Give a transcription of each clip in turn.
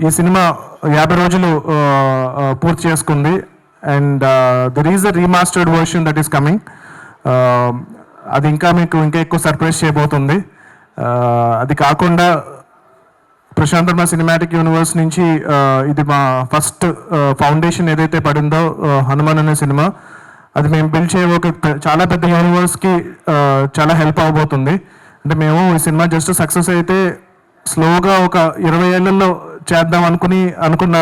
ఈ సినిమా 50 రోజులు పూర్తి చేసుకుంది. And there is a remastered version that is coming. అది ఇంకా ఎక్కువ సర్ప్రైజ్ చేయబోతుంది. అది కాకుండా ప్రశాంత్ వర్మ సినిమాటిక్ యూనివర్స్ నుంచి ఇది మా ఫస్ట్ ఫౌండేషన్ ఏదైతే పడిందో హనుమాన్ అనే సినిమా, అది మేము బిల్డ్ చేయబో చాలా పెద్ద యూనివర్స్కి చాలా హెల్ప్ అవబోతుంది. అంటే మేము ఈ సినిమా జస్ట్ సక్సెస్ అయితే స్లోగా ఒక 20 ఏళ్లలో చేద్దాం అనుకున్న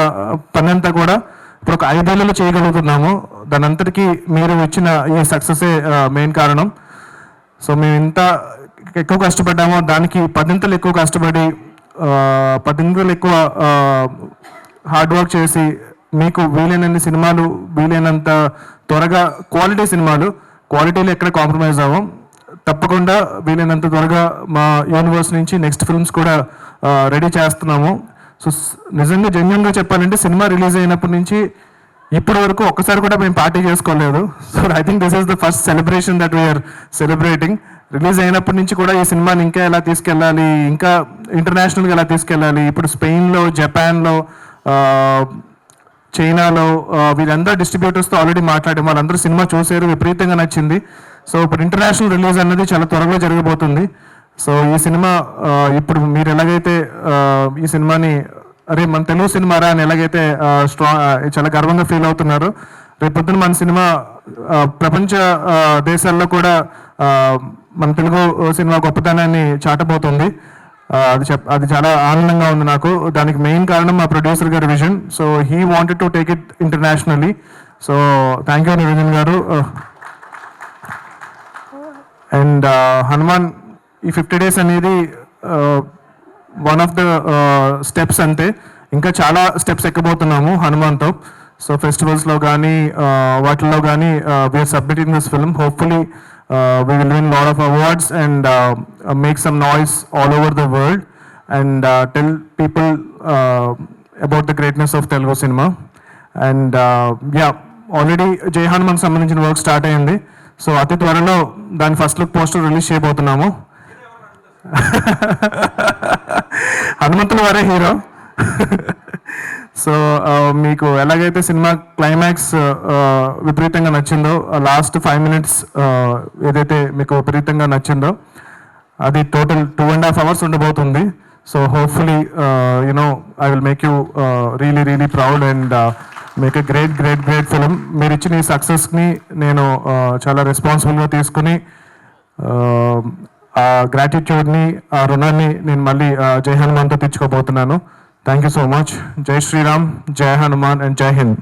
పని అంతా కూడా ఇప్పుడు ఒక 5 ఏళ్లలో చేయగలుగుతున్నాము. దాని అంతటికీ మీరు ఇచ్చిన ఈ సక్సెసే మెయిన్ కారణం. సో మేము ఇంత ఎక్కువ కష్టపడ్డామో దానికి 10 ఎక్కువ కష్టపడి 10 ఎక్కువ హార్డ్ వర్క్ చేసి మీకు వీలైనన్ని సినిమాలు, వీలైనంత త్వరగా క్వాలిటీ సినిమాలు, క్వాలిటీలో ఎక్కడ కాంప్రమైజ్ అవ్వం, తప్పకుండా వీలైనంత త్వరగా మా యూనివర్స్ నుంచి నెక్స్ట్ ఫిల్మ్స్ కూడా రెడీ చేస్తున్నాము. సో నిజంగా జెన్యూన్గా చెప్పాలంటే సినిమా రిలీజ్ అయినప్పటి నుంచి ఇప్పటి వరకు ఒక్కసారి కూడా మేము పార్టీ చేసుకోలేదు. So I think this is the first celebration that we are celebrating. Release అయినప్పటి నుంచి కూడా ఈ సినిమాని ఇంకా ఎలా తీసుకెళ్ళాలి, ఇంకా ఇంటర్నేషనల్గా ఎలా తీసుకెళ్ళాలి, ఇప్పుడు స్పెయిన్లో, జపాన్లో, చైనాలో వీళ్ళందరూ డిస్ట్రిబ్యూటర్స్తో ఆల్రెడీ మాట్లాడాము. వాళ్ళందరూ సినిమా చూసారు, విపరీతంగా నచ్చింది. సో ఇప్పుడు ఇంటర్నేషనల్ రిలీజ్ అన్నది చాలా త్వరగా జరగబోతుంది. సో ఈ సినిమా ఇప్పుడు మీరు ఎలాగైతే ఈ సినిమాని అరే మన తెలుగు సినిమారా అని ఎలాగైతే చాలా గర్వంగా ఫీల్ అవుతున్నారు, రేపొద్దున మన సినిమా ప్రపంచ దేశాల్లో కూడా మన తెలుగు సినిమా గొప్పతనాన్ని చాటబోతుంది. అది చాలా ఆనందంగా ఉంది నాకు. దానికి మెయిన్ కారణం మా ప్రొడ్యూసర్ గారి vision. So he wanted to take it internationally. So thank you Niranjan గారు. అండ్ హనుమాన్ ఈ 50 days అనేది వన్ ఆఫ్ ద స్టెప్స్ అంతే. ఇంకా చాలా స్టెప్స్ ఎక్కబోతున్నాము హనుమాన్తో. సో ఫెస్టివల్స్లో కానీ వాటిల్లో కానీ we are submitting this film. Hopefully we will win a lot of awards and make some noise all over the world and tell people about the greatness of Telugu cinema. And yeah, already Jai Hanuman సంబంధించిన work start అయ్యింది. So అతి త్వరలో దాని first look poster release చేయబోతున్నాము. హనుమంతుల వారే hero. So మీకు ఎలాగైతే సినిమా క్లైమాక్స్ విపరీతంగా నచ్చిందో, లాస్ట్ 5 minutes ఏదైతే మీకు విపరీతంగా నచ్చిందో, అది టోటల్ 2.5 hours ఉండబోతుంది. So hopefully you know I will make you really proud and make a great film. మీరు ఇచ్చిన ఈ సక్సెస్ని నేను చాలా రెస్పాన్సిబుల్గా తీసుకుని ఆ గ్రాటిట్యూడ్ని, ఆ రుణాన్ని నేను మళ్ళీ జై హనుమాన్తో తెచ్చుకోబోతున్నాను. Thank you so much. Jai Shri Ram, Jai Hanuman and Jai Hind.